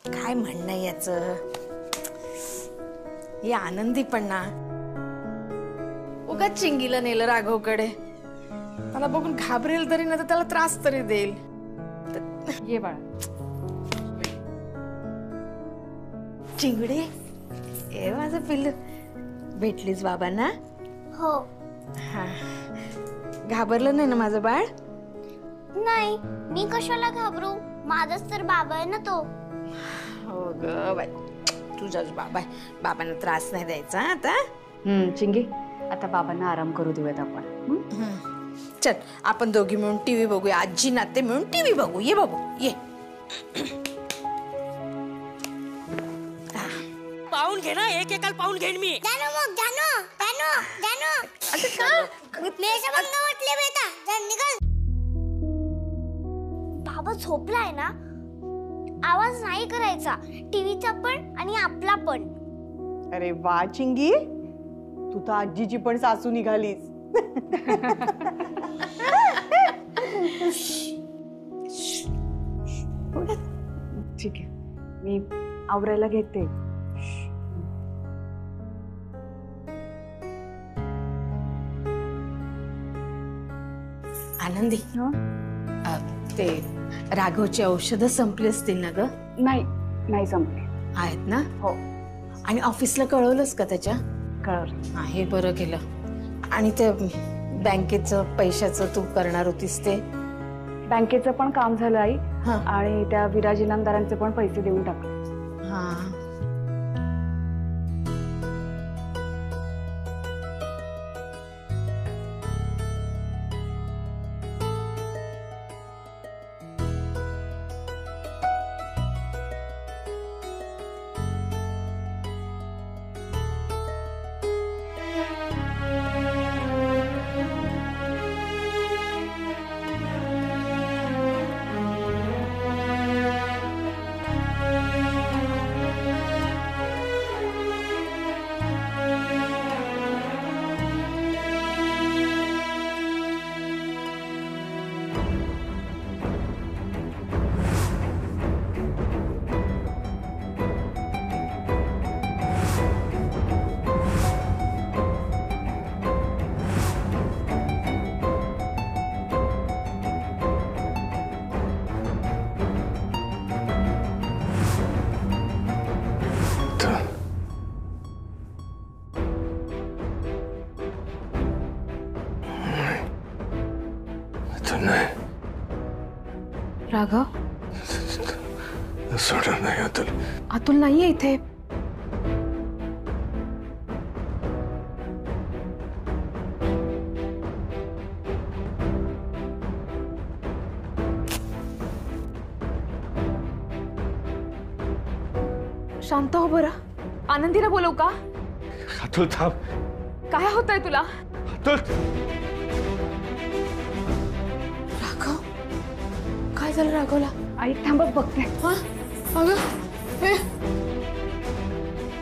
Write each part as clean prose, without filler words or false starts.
काय म्हणणं याचं? या आनंदी पण ना उगाच चिंगीला नेलं राघवकडे. मला बघून घाबरेल तरी ना, तर त्याला त्रास तरी देईल. ये बाळा. चिंगडे, ए माझं पिल्लू, भेटलीस बाबांना? हो. हा, घाबरलं नाही ना माझं बाळ? नाही, मी कशाला घाबरू? माझाच तर बाबा आहे ना तो. हो ग बाई, तुझाच बाबा आहे. बाबांना त्रास नाही द्यायचा आता. चिंगी, आता बाबांना आराम करू देऊयात आपण. चल आपण दोघी मिळून टीव्ही बघूया. आजी नाते मिळून टीव्ही बघू. ये बघू ये. पाहून घे ना, एक एकाला पाहून घेईन मी. जानो मग, जानो जानो जानो. अरे का मेचा बंग म्हटले बेटा, जा निघल. बाबा झोपलाय ना, आवाज नाही करायचा. टीव्हीचा पण आणि आपला पण. अरे वा चिंगी, तू तर आजीची पण सासू निघालीस. ठीक आहे, मी आवरायला घेते. आनंदी, ते राघवची औषधं संपली असतील ना ग? नाही, नाही संपले. आहेत ना? हो. आणि ऑफिसला कळवलंस का त्याच्या? कळवलं. हा, हे बरं केलं. आणि ते बँकेचं पैशाचं तू करणार होतीस ते? बँकेचं पण काम झालं आई. हा. आणि त्या विराज इनामदारांचे पण पैसे देऊन टाकले. हा. राघव, सोडून नाही अतुल. अतुल नाहीये इथे. शांत हो बरं. आनंदीला बोलवू का? अतुल थांब. काय होतंय तुला? अतुल, राघव, काय झालं राघवला? आई थांब, बघते. हा, अगं, हे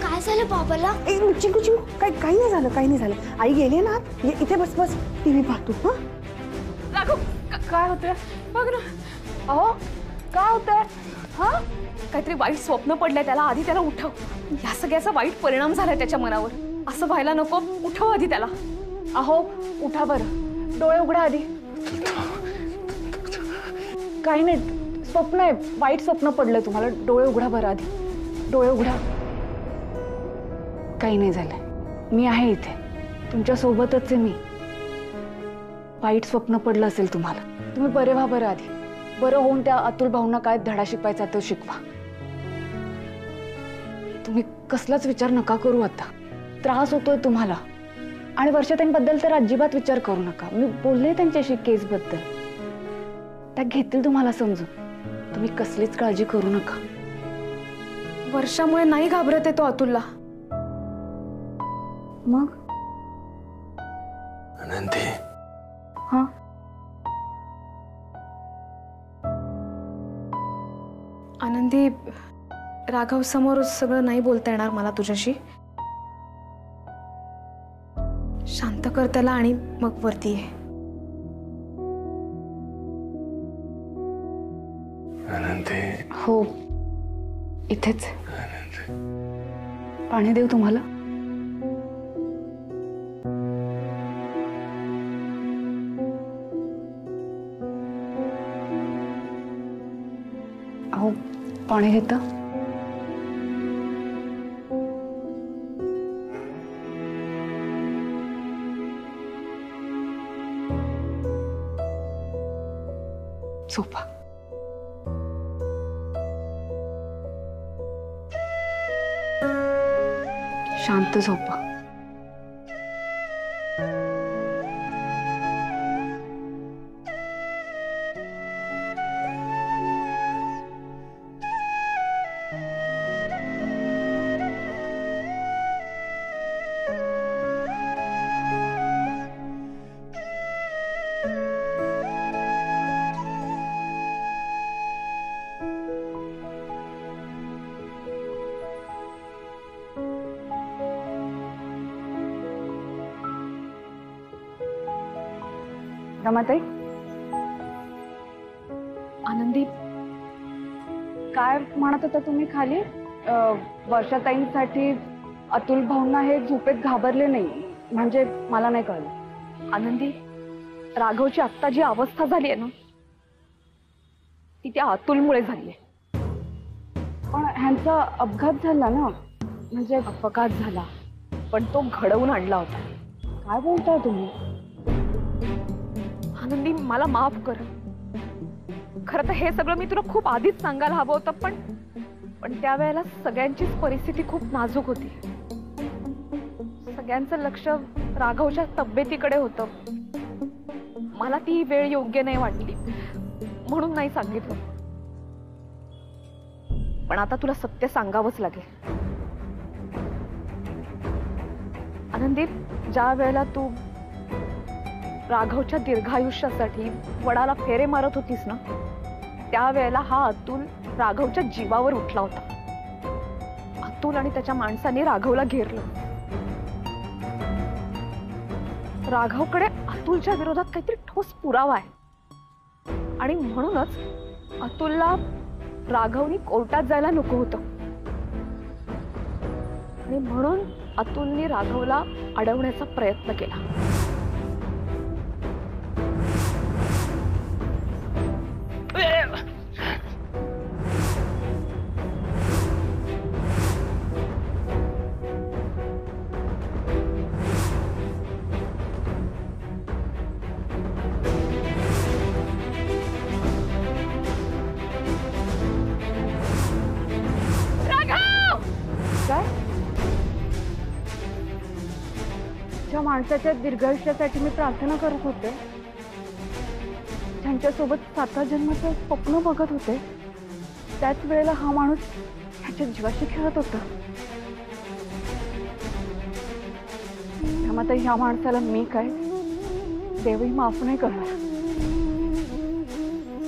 काय झालं बाबाला? चिंकू चिंकू, काही नाही झालं, काही नाही झालं. आई गेली ना, इथे बस बस, टीव्ही पाहतो. हा राघव, काय होतंय? बघ ना. अहो, काय होतंय? हा, काहीतरी वाईट स्वप्न पडलंय त्याला. आधी त्याला उठव. या सगळ्याचा वाईट परिणाम झालाय त्याच्या मनावर. असं व्हायला नको. उठव आधी त्याला. अहो, उठा बरं, डोळे उघडा आधी. काही नाही, स्वप्न आहे, वाईट स्वप्न पडलंय तुम्हाला. डोळे उघडा बरं आधी, डोळे उघडा. काही नाही झालंय, मी आहे इथे, तुमच्या सोबतच आहे मी. वाईट स्वप्न पडलं असेल तुम्हाला, तुम्ही बरे व्हा बरं आधी. बरं होऊन त्या अतुल भाऊंना काय धडा शिकवायचा तो शिकवा. तुम्ही कसलाच विचार नका करू आता. त्रास होतोय तुम्हाला. आणि वर्षाताईंबद्दल तर अजिबात विचार करू नका. मी बोलले त्यांच्याशी केसबद्दल, त्या घेतील तुम्हाला समजून. तुम्ही कसलीच काळजी करू नका. वर्षामुळे नाही घाबरत आहे तो अतुलला. मग आनंदी, हा, आनंदी, राघव समोर सगळं नाही बोलता येणार मला तुझ्याशी. शांत कर त्याला आणि मग वरती ये. आनंदी, हो इथेच पाणी देऊ तुम्हाला? अहो पाणी घेता? झोपा. शांत झोपा. रमाताई, आनंदी, काय म्हणत होता तुम्ही खाली? वर्षाताईंसाठी अतुल भाऊंना हे झोपेत घाबरले नाही, म्हणजे मला नाही कळलं. आनंदी, राघवची आत्ता जी अवस्था झाली आहे ना ती त्या अतुलमुळे झाली आहे. पण ह्यांचा अपघात झाला ना, म्हणजे अपघात झाला पण तो घडवून आणला होता. काय बोलताय तुम्ही? आनंदी, मला माफ कर. खरं तर हे सगळं मी तुला खूप आधीच सांगायला हवं होतं, पण त्यावेळेला सगळ्यांचीच परिस्थिती खूप नाजूक होती. सगळ्यांचं लक्ष राघवच्या तब्येतीकडे होतं. मला ती वेळ योग्य नाही वाटली म्हणून नाही सांगितलं. पण आता तुला सत्य सांगावंच लागेल. आनंदी, ज्या वेळेला तू राघवच्या दीर्घायुष्यासाठी वडाला फेरे मारत होतीस ना, त्यावेळेला हा अतुल राघवच्या जीवावर उठला होता. अतुल आणि त्याच्या माणसांनी राघवला घेरलं. राघवकडे अतुलच्या विरोधात काहीतरी ठोस पुरावा आहे आणि म्हणूनच अतुलला राघवनी कोर्टात जायला नको होतं आणि म्हणून अतुलनी राघवला अडवण्याचा प्रयत्न केला. काय? ज्या माणसाच्या दीर्घायुष्यासाठी मी प्रार्थना करत होते, त्यांच्यासोबत 7 जन्माचं स्वप्न बघत होते, त्याच वेळेला हा माणूस ह्याच्या जीवाशी खेळत होता. त्यामुळे ह्या माणसाला मी काय देवही माफ नाही करणार.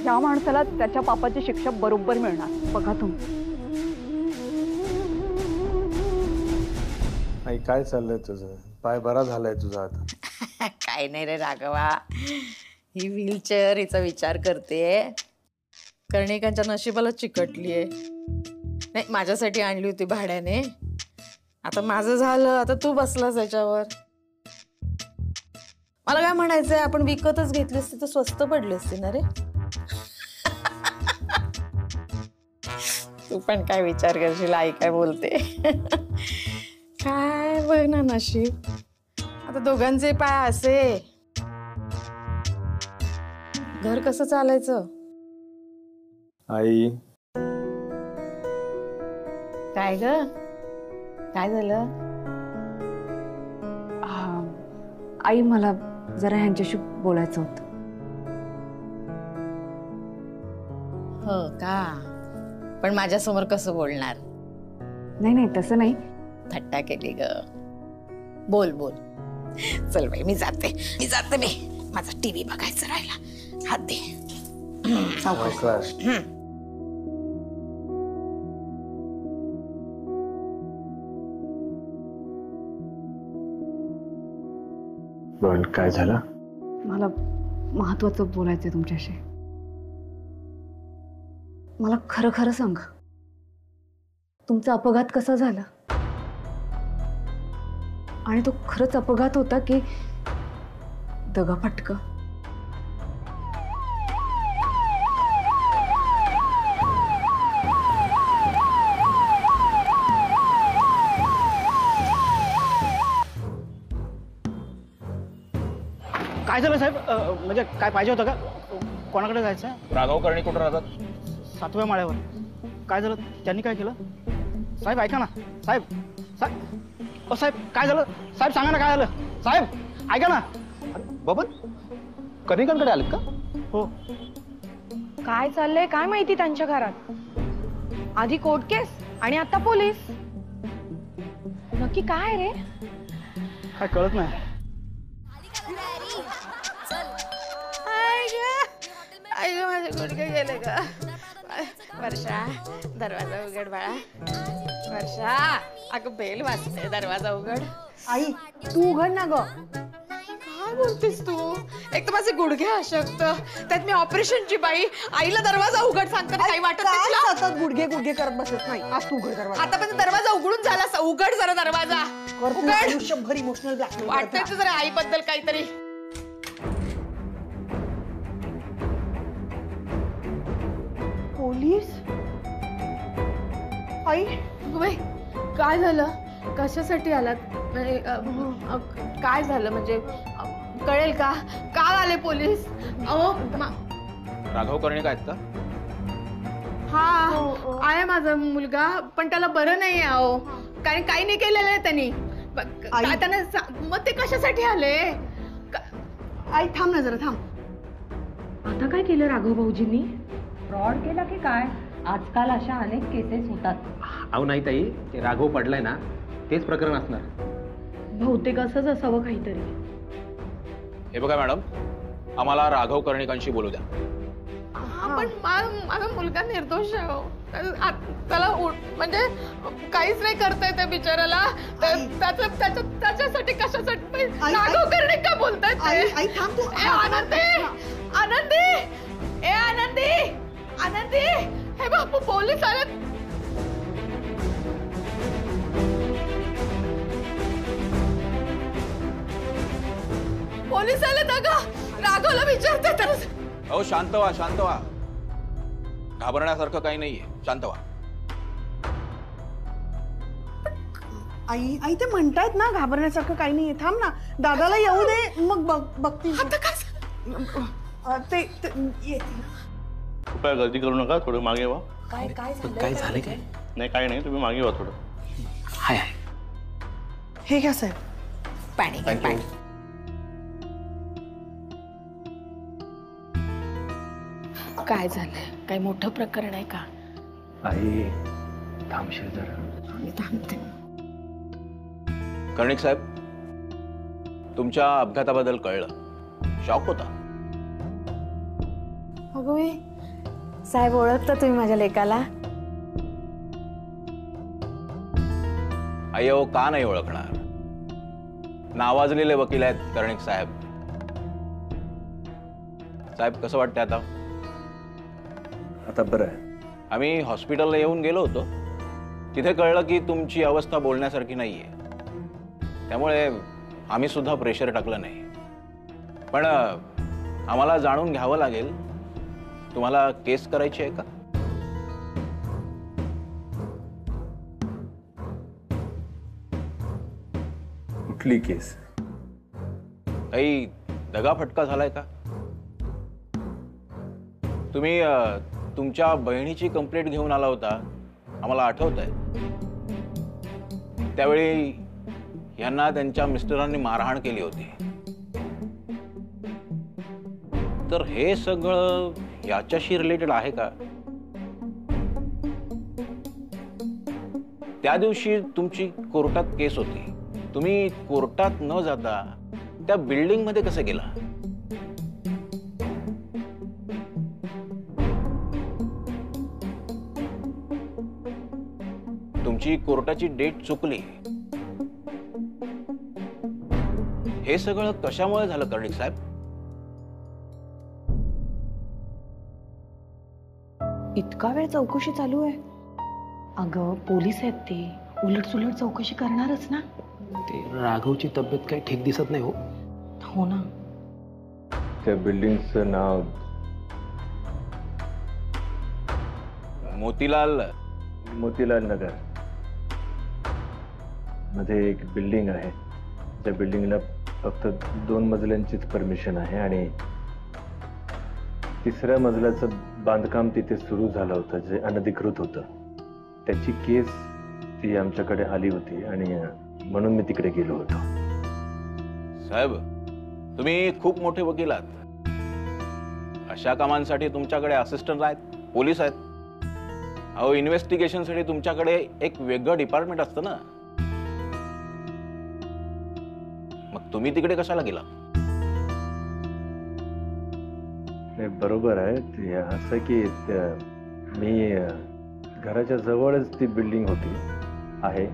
या माणसाला त्याच्या पापाची शिक्षा बरोबर मिळणार. बघा तुम्ही. आई, काय चाललंय तुझं? पाय बरा झालाय तुझा आता? काय नाही रे राघवा, ही व्हीलचेअर हिचा विचार करते. कर्णिकांच्या नशिबाला चिकटलीये. नाही, माझ्यासाठी आणली होती भाड्याने. आता माझं झालं, आता तू बसलास याच्यावर. मला काय म्हणायचंय, आपण विकतच घेतली असती तर स्वस्त पडली असती ना रे. तू पण काय विचार करशील आई काय बोलते. काय बघ ना नशीब, आता दोघांचे पाय असे. घर कसं चालायचं? आई, काय ग, काय झालं? आई, मला जरा ह्यांच्याशी बोलायचं होतं. हो का? पण माझ्यासमोर कसं बोलणार? नाही नाही, तसं नाही. थट्टा केली ग. बोल बोल. चल बाई, मी जाते. माझा टीव्ही बघायचा राहिला. हात दे. सावकाश. बोल, काय झालं? मला महत्वाचं बोलायचंय तुमच्याशी. मला खरं खरं सांग, तुमचा अपघात कसा झाला आणि तो खरंच अपघात होता की दगाफटका? काय झालं साहेब? म्हणजे काय पाहिजे होतं का? कोणाकडे जायचं? राघव कर्णी कुठं राहतात? 7व्या माळ्यावर. काय झालं? त्यांनी काय केलं? साहेब ऐका ना. साहेब साहेब साहेब काय झालं? साहेब सांगा ना काय झालं? साहेब ऐका ना. बबन कर्णिकांकडे आलेत का? हो. काय चाललंय काय माहिती त्यांच्या घरात. आधी कोर्ट केस आणि आता पोलीस. नक्की काय रे? काय कळत नाही. माझे गुडघे गेले का? वर्षा दरवाजा उघड बाळा. वर्षा अगं बेल वाजते, दरवाजा उघड. आई तू उघड ना ग. काय बोलतेस तू? एक तर माझे गुडघे अशक्त, त्यात मी ऑपरेशनची बाई. आईला दरवाजा उघड सांगताना काही वाटत नाही तुला? काय सतत गुडघे गुडघे करत बसत नाही. आज तू उघड दरवाजा. आतापर्यंत दरवाजा उघडून झाला. उघड जरा दरवाजा. उघड. आयुष्यभर इमोशनल ब्लॅकमेल वाटतंय जरा आईबद्दल काहीतरी. पोलीस. आई बाई काय झालं? कशासाठी आलात? काय झालं म्हणजे कळेल का? का आले पोलीस? अहो राघव कर्णिक आहेत का? हा आहे माझा मुलगा, पण त्याला बरं नाही आहे. अहो काही नाही केलेलं आहे त्यांनी. त्यांना मग ते कशासाठी आले? आई थांब ना जरा थांब. आता काय केलं राघव भाऊजींनी? फ्रॉड केला की काय? आजकाल अशा अनेक केसेस होतात. अहो नाही ताई, ते राघव पडलाय ना तेच प्रकरण असणार. बहुतेक असंच असावं काहीतरी. हे बघा मॅडम, आम्हाला राघव कर्णिकांशी बोलू द्या. पण माझा मुलगा निर्दोष आहे. त्याला म्हणजे काहीच नाही करता येत बिचाराला. त्याच्यासाठी कशासाठी राघव कर्णिक का बोलतायत? आई थांब तू. आनंदी आनंदी ए आनंदी आनंदी हे बापू पोलीस आले. पोलीस आले का? राघवला विचारते तर. अहो शांत व्हा, शांत व्हा. घाबरण्यासारखं काही नाहीये, शांत व्हा. आई आई ते म्हणतायत ना घाबरण्यासारखं काही नाहीये. थांब ना, दादाला येऊ दे मग बघती. ते कृपया गर्दी करू नका, थोडं मागे व्हा. काय झालं काय? नाही काय नाही, तुम्ही मागे व्हा थोडं. हाय हे घ्या साहेब. पाणी घे, पाणी. काय झालंय? काही मोठं प्रकरण आहे का? आई थांबशील जरा. मी थांबते. कर्णिक साहेब, तुमच्या अपघाताबद्दल कळलं, शॉक होता. अगं साहेब, ओळखता तुम्ही माझ्या लेकाला? अय्यो, का नाही ओळखणार? नावाजलेले वकील आहेत कर्णिक साहेब. साहेब कसं वाटतंय आता? आता बरं आहे. आम्ही हॉस्पिटलला येऊन गेलो होतो. तिथे कळलं की तुमची अवस्था बोलण्यासारखी नाहीये. त्यामुळे आम्ही सुद्धा प्रेशर टाकलं नाही. पण आम्हाला जाणून घ्यावं लागेल, तुम्हाला केस करायची आहे का? कुठली केस? काही दगाफटका झालाय का? तुम्ही तुमच्या बहिणीची कंप्लेंट घेऊन आला होता, आम्हाला आठवतंय. त्यावेळी यांना त्यांच्या मिस्टरांनी मारहाण केली होती. तर हे सगळं याच्याशी रिलेटेड आहे का? त्या दिवशी तुमची कोर्टात केस होती. तुम्ही कोर्टात न जाता त्या बिल्डिंग मध्ये कसे गेला? तुमची कोर्टाची डेट चुकली. हे सगळं कशामुळे झालं कर्णिक साहेब? इतका वेळ चौकशी चालू आहे. अगं पोलीस आहेत ते, उलट सुलट चौकशी करणारच ना. ते राघवची तब्येत काही ठीक दिसत नाही हो. हो ना. त्या बिल्डिंगचं नाव मोतीलाल नगर मध्ये एक बिल्डिंग आहे. त्या बिल्डिंगला फक्त 2 मजल्यांचीच परमिशन आहे आणि 3ऱ्या मजल्याचं बांधकाम तिथे सुरू झालं होतं जे अनधिकृत होतं. त्याची केस ती आमच्याकडे आली होती आणि म्हणून मी तिकडे गेलो होतो. साहेब, तुम्ही खूप मोठे वकील आहात. अशा कामांसाठी तुमच्याकडे असिस्टंट आहेत, पोलीस आहेत. अहो, इन्व्हेस्टिगेशनसाठी तुमच्याकडे एक वेगळं डिपार्टमेंट असतं ना. मग तुम्ही तिकडे कशाला गेला? बरोबर आहे. ते असं की मी घराच्या जवळच ती बिल्डिंग होती आहे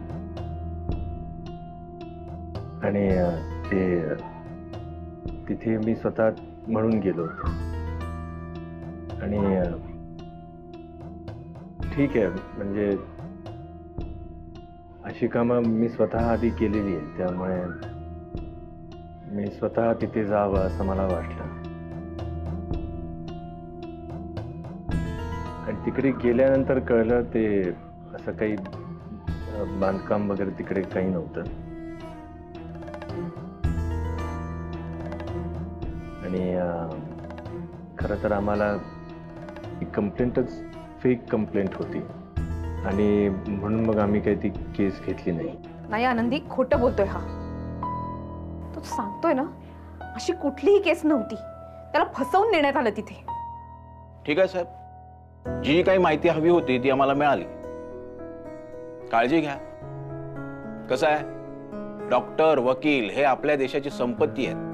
आणि तिथे मी स्वतः म्हणून गेलो होतो. आणि ठीक आहे, म्हणजे अशी कामं मी स्वतः आधी केलेली आहे, त्यामुळे मी स्वतः तिथे जावं असं मला वाटलं. आणि तिकडे गेल्यानंतर कळलं ते असं काही बांधकाम वगैरे तिकडे काही नव्हतं. आणि खरं तर आम्हाला कंप्लेंटच फेक कंप्लेंट होती आणि म्हणून मग आम्ही काही ती केस घेतली नाही. नाही आनंदी, खोटं बोलतोय हा. तो सांगतोय ना अशी कुठलीही केस नव्हती. त्याला फसवून नेण्यात आलं तिथे. ठीक आहे साहेब, जी काही माहिती हवी होती ती आम्हाला मिळाली. काळजी घ्या. कसं आहे, डॉक्टर वकील हे आपल्या देशाची संपत्ती आहेत.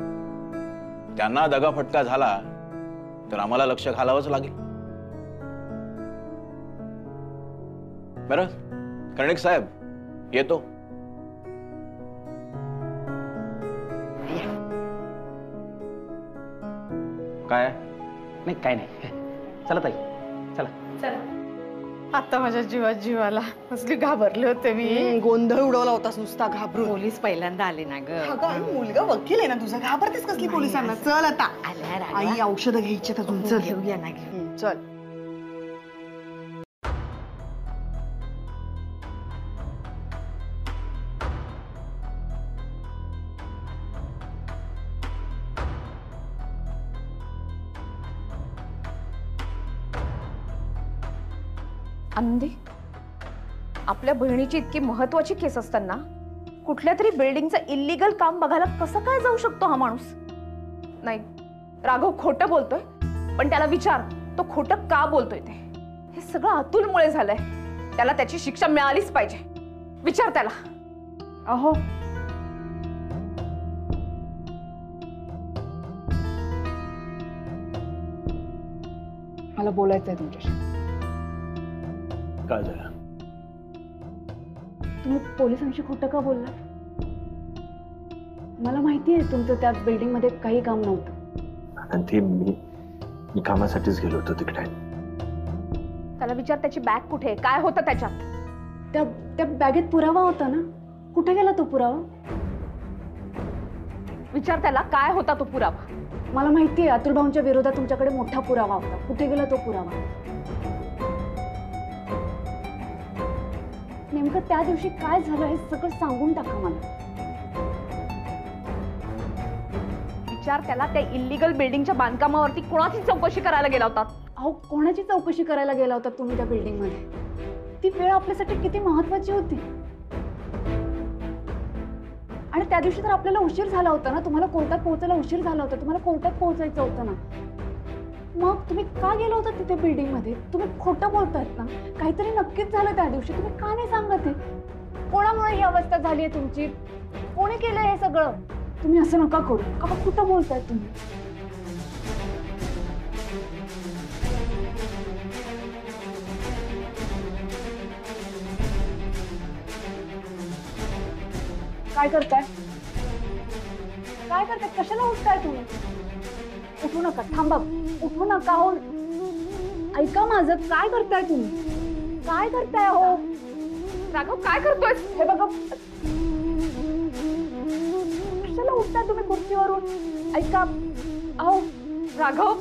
त्यांना दगाफटका झाला तर आम्हाला लक्ष घालावंच लागेल. बरं कर्णिक साहेब, येतो. काय नाही, काय नाही. चला ताई, चला. आता माझ्या जीवात जीवाला कसली घाबरले होते मी. गोंधळ उडवला होतास नुसता घाबरून. पोलीस पहिल्यांदा आले ना ग. अगं मुलगा वकील आहे ना तुझा, घाबरतेस कसली पोलिसांना. चल आता आई, औषधं घ्यायची अजून. चल घेऊया ना, घेऊ. चल. आनंदी, आपल्या बहिणीची इतकी महत्वाची केस असताना कुठल्या तरी बिल्डिंगचं इल्लीगल काम बघायला कसं काय जाऊ शकतो हा माणूस? नाही, राघव खोटं बोलतोय, पण त्याला विचार तो खोटं का बोलतोय ते. हे सगळं अतुलमुळे झालंय. त्याला त्याची शिक्षा मिळालीच पाहिजे. विचार त्याला. अहो, मला बोलायचंय तुमच्याशी. काय झालं? तुम्ही पोलिसांशी खोटं का बोलला? मला माहिती आहे तुमचं त्या बिल्डिंग मध्ये काही काम नव्हतं. आणि ते मी कामासाठीच गेलो होतो तिकडे. त्याला विचार त्याची बॅग कुठे, काय होतं त्याच्यात. त्या बॅगेत पुरावा होता ना. कुठे गेला तो पुरावा? विचार त्याला काय होता तो पुरावा. मला माहिती आहे अतुल भाऊंच्या विरोधात तुमच्याकडे मोठा पुरावा होता. कुठे गेला तो पुरावा? नेमकं त्या दिवशी काय झालं हे सगळं सांगून टाका मला. विचार त्याला त्या इल्लीगल बिल्डिंगच्या बांधकामावरती कोणाची चौकशी करायला गेला होता. अहो, कोणाची चौकशी करायला गेला होता तुम्ही त्या बिल्डिंग मध्ये? ती वेळ आपल्यासाठी किती महत्वाची होती. आणि त्या दिवशी तर आपल्याला उशीर झाला होता ना. तुम्हाला कोर्टात पोहोचायला उशीर झाला होता. तुम्हाला कोर्टात पोहोचायचं होतं ना. मग तुम्ही का गेला होता तिथे बिल्डिंग मध्ये? तुम्ही खोटं बोलतायत ना. काहीतरी नक्कीच झालं त्या दिवशी. तुम्ही का नाही सांगत आहे? कोणामुळे ही अवस्था झाली आहे तुमची? कोणी केलं हे सगळं? तुम्ही असं नका करू. का खोटं बोलतायत तुम्ही? काय करताय? काय करताय? कशाला उठताय तुम्ही? उठू नका. थांबा. उठू नका. हो, ऐका माझं. काय करताय तुम्ही? काय करताय? हो, राघव काय करतोय? हे बघा, कशाला उठता तुम्ही खुर्चीवरून? ऐका, अहो राघव